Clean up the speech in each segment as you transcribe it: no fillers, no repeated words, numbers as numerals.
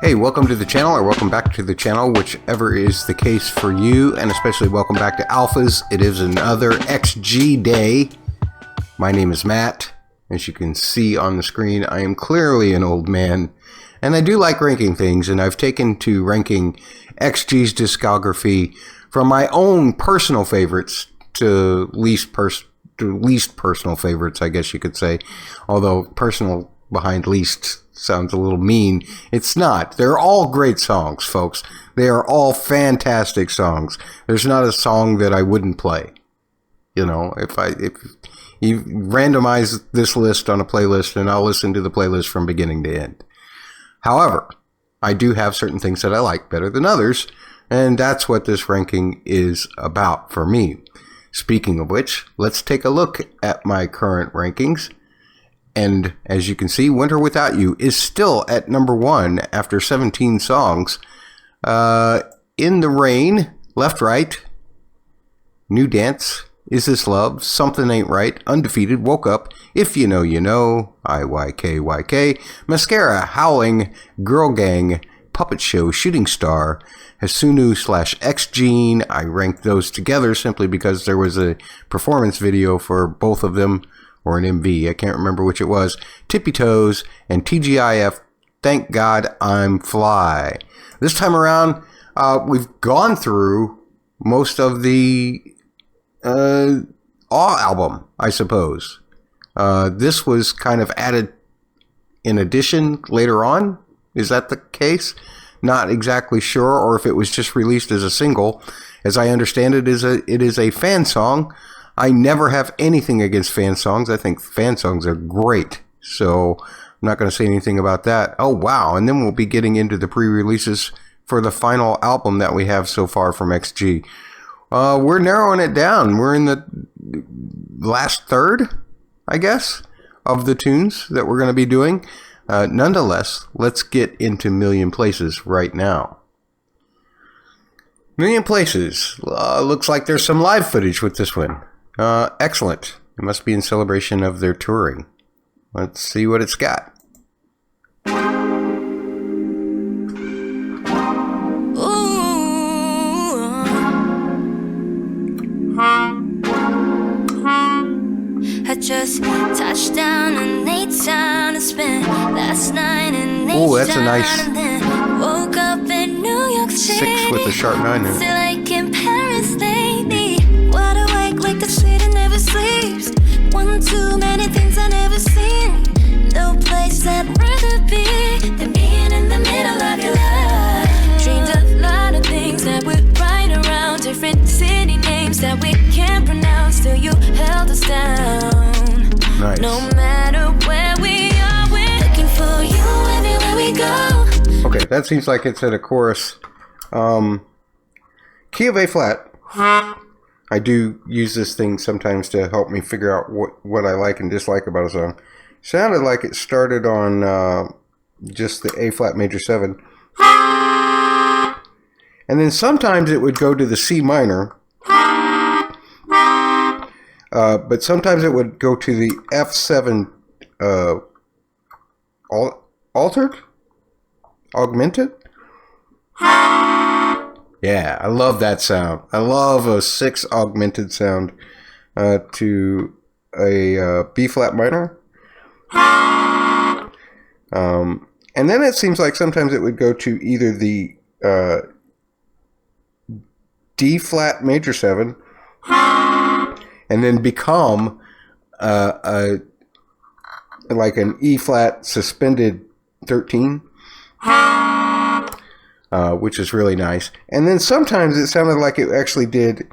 Hey, welcome to the channel, or welcome back to the channel, whichever is the case for you, and especially welcome back to Alphas. It is another XG day. My name is Matt. As you can see on the screen, I am clearly an old man, and I do like ranking things, and I've taken to ranking XG's discography from my own personal favorites to least personal favorites, I guess you could say, although personal behind least sounds a little mean. It's not. They're all great songs, folks. They are all fantastic songs. There's not a song that I wouldn't play. You know, if you randomize this list on a playlist, and I'll listen to the playlist from beginning to end. However, I do have certain things that I like better than others, and that's what this ranking is about for me. Speaking of which, let's take a look at my current rankings. And as you can see, Winter Without You is still at number 1 after 17 songs. In the Rain, Left Right, New Dance, Is This Love, Something Ain't Right, Undefeated, Woke Up, If You Know You Know, IYKYK, Mascara, Howling, Girl Gang, Puppet Show, Shooting Star, Hasunu/X-Gene. I ranked those together simply because there was a performance video for both of them, or an MV, I can't remember which it was, Tippy Toes, and TGIF, Thank God I'm Fly. This time around, we've gone through most of the Awe album, I suppose. This was kind of added in addition later on. Is that the case? Not exactly sure, or if it was just released as a single. As I understand it, it is a fan song. I never have anything against fan songs. I think fan songs are great. So I'm not going to say anything about that. Oh, wow. And then we'll be getting into the pre-releases for the final album that we have so far from XG. We're narrowing it down. We're in the last third, I guess, of the tunes that we're going to be doing. Nonetheless, let's get into Million Places right now. Million Places. Looks like there's some live footage with this one. Excellent. It must be in celebration of their touring. Let's see what it's got. I just touched down and laid down and spent last night in oh, that's a nice woke up in New York City. 6 with a sharp 9 in it. Still like in Paris lately. Wide awake like the city never sleeps. One too many things I never seen. No place I'd rather be than being in the middle of your life. Dreamed a lot of things that would ride around, different city names that we can't pronounce. Till you held us down. Nice. No matter where we are, we're looking for you everywhere we go. Okay, that seems like it's at a chorus. Key of A flat. I do use this thing sometimes to help me figure out what I like and dislike about a song. Sounded like it started on just the A flat major 7. And then sometimes it would go to the C minor. But sometimes it would go to the F7 altered? Augmented? Yeah, I love that sound. I love a 6 augmented sound to a B flat minor. And then it seems like sometimes it would go to either the D flat major 7 and then become like an E flat suspended 13. Which is really nice. And then sometimes it sounded like it actually did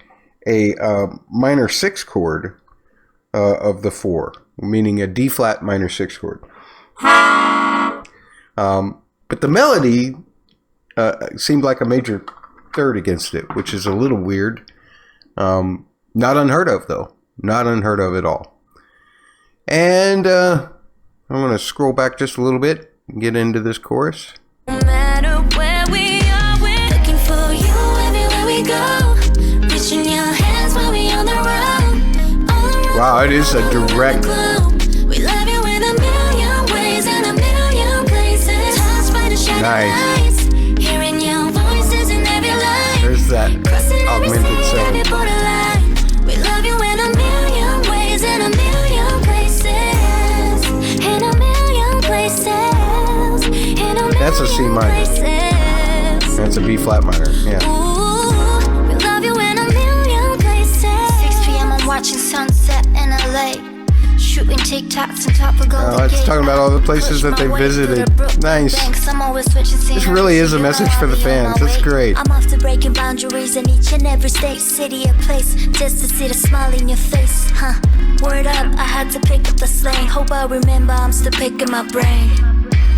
a minor 6 chord of the 4, meaning a D flat minor 6 chord. But the melody seemed like a major 3rd against it, which is a little weird. Not unheard of, though. Not unheard of at all. And I'm going to scroll back just a little bit and get into this chorus. No matter where we are, we're looking for you everywhere we go. Reaching your hands while we on the run. Wow, it is a direct. We love you in a million ways and a million places. Touched by the shadow. Nice. That's a C minor. That's a B flat minor. Yeah. Ooh, we love you in a million places. 6 p.m. I'm watching sunset in LA. Shooting TikToks on top of Golden Gate. It's talking about all the places that they visited. Nice. This really is a message for the fans. It's great. I'm off to breaking boundaries in each and every state, city, or place, just to see the smile in your face. Word up, I had to pick up the slang. Hope I remember, I'm still picking my brain.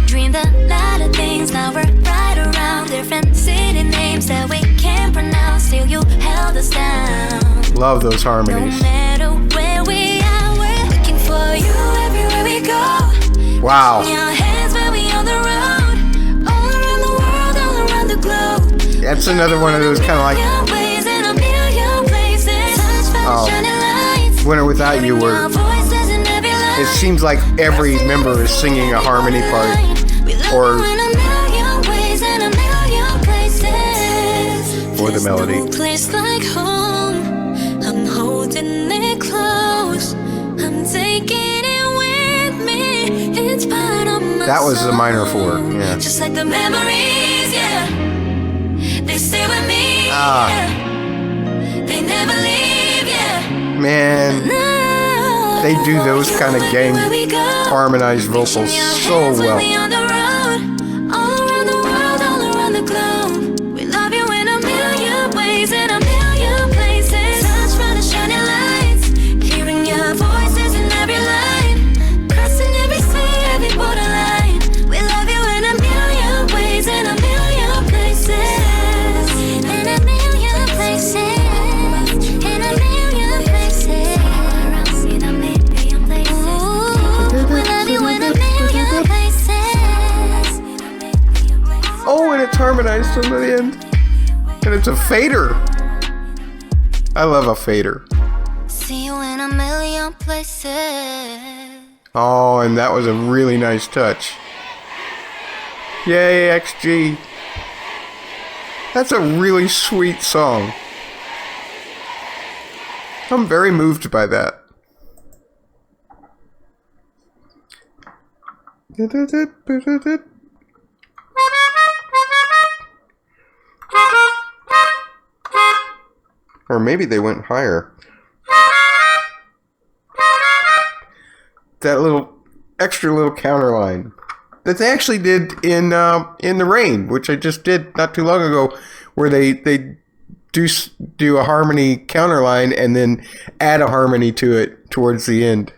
Dreamed a lot of things, now we're right around different city names that we can't pronounce. Still you held us down. Love those harmonies. No matter where we are, we're looking for you everywhere we go. Wow. Your hands where we on the road, all around the world, all around the globe. That's another one of those kind of like When or Without You, where it seems like every member is singing a harmony part, or the melody. I'm holding it close. I'm taking it with me. It's part of my That was the minor 4. Yeah. Just like the memories, yeah. They stay with me. Yeah. They never leave, yeah. Man, they do those kind of gang harmonized vocals so well. Harmonized from the end, and it's a fader. I love a fader. See you in a million places. Oh, and that was a really nice touch. Yay, XG. That's a really sweet song. I'm very moved by that. Or maybe they went higher. That little extra little counter line that they actually did in The Rain, which I just did not too long ago, where they do a harmony counter line and then add a harmony to it towards the end.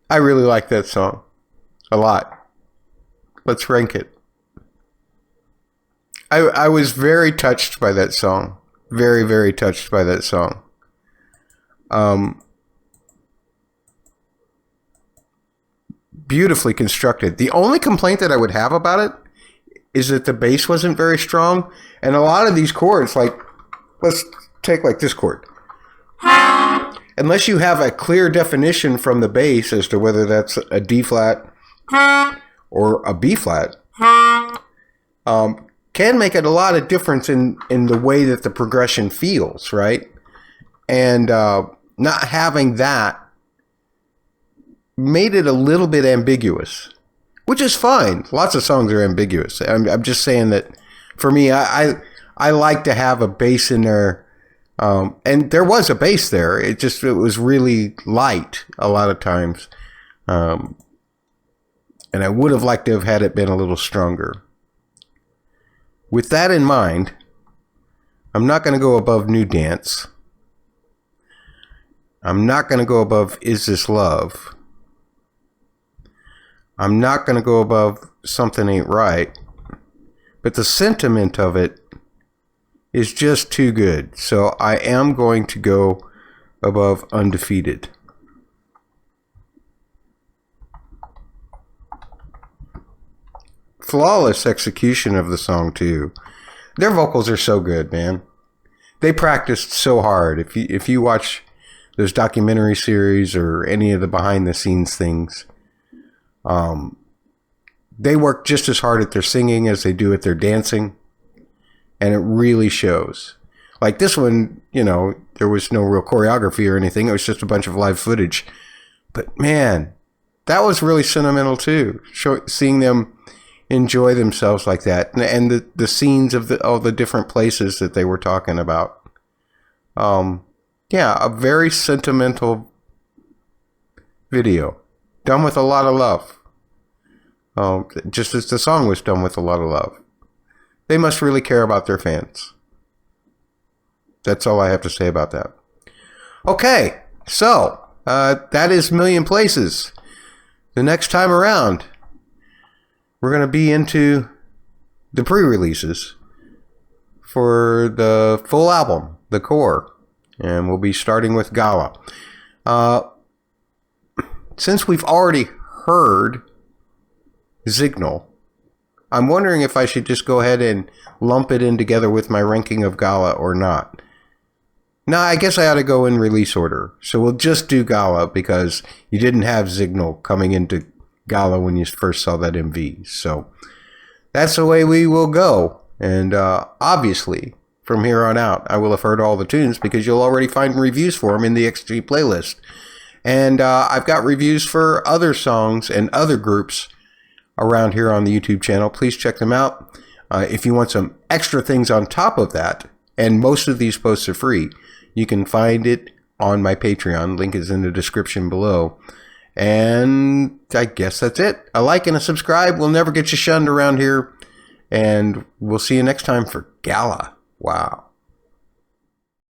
I really like that song a lot. Let's rank it. I was very touched by that song. Very, very touched by that song. Beautifully constructed. The only complaint that I would have about it is that the bass wasn't very strong. And a lot of these chords, like, let's take like this chord. Unless you have a clear definition from the bass as to whether that's a D flat or a B flat, can make it a lot of difference in the way that the progression feels, right? And not having that made it a little bit ambiguous, which is fine. Lots of songs are ambiguous. I'm just saying that for me, I like to have a bass in there, and there was a bass there. It was really light a lot of times, and I would have liked to have had it been a little stronger. With that in mind, I'm not going to go above New Dance. I'm not going to go above Is This Love. I'm not going to go above Something Ain't Right. But the sentiment of it is just too good. So I am going to go above Undefeated. Flawless execution of the song too. Their vocals are so good, man. They practiced so hard. If you watch those documentary series or any of the behind the scenes things, they work just as hard at their singing as they do at their dancing, and it really shows. Like this one, there was no real choreography or anything. It was just a bunch of live footage. But man, that was really sentimental too. Seeing them enjoy themselves like that, and the scenes of all the different places that they were talking about. Yeah, a very sentimental video, done with a lot of love. Just as the song was done with a lot of love. They must really care about their fans. That's all I have to say about that. Okay, so that is Million Places. The next time around, we're going to be into the pre-releases for the full album, the core. And we'll be starting with Gala. Since we've already heard Signal, I'm wondering if I should just go ahead and lump it in together with my ranking of Gala or not. No, I guess I ought to go in release order. So we'll just do Gala because you didn't have Signal coming into Gala when you first saw that MV. So that's the way we will go. And obviously, from here on out, I will have heard all the tunes because you'll already find reviews for them in the XG playlist. And I've got reviews for other songs and other groups around here on the YouTube channel. Please check them out. If you want some extra things on top of that, and most of these posts are free, you can find it on my Patreon. Link is in the description below. And I guess that's it. A like and a subscribe will never get you shunned around here. And we'll see you next time for Gala. Wow.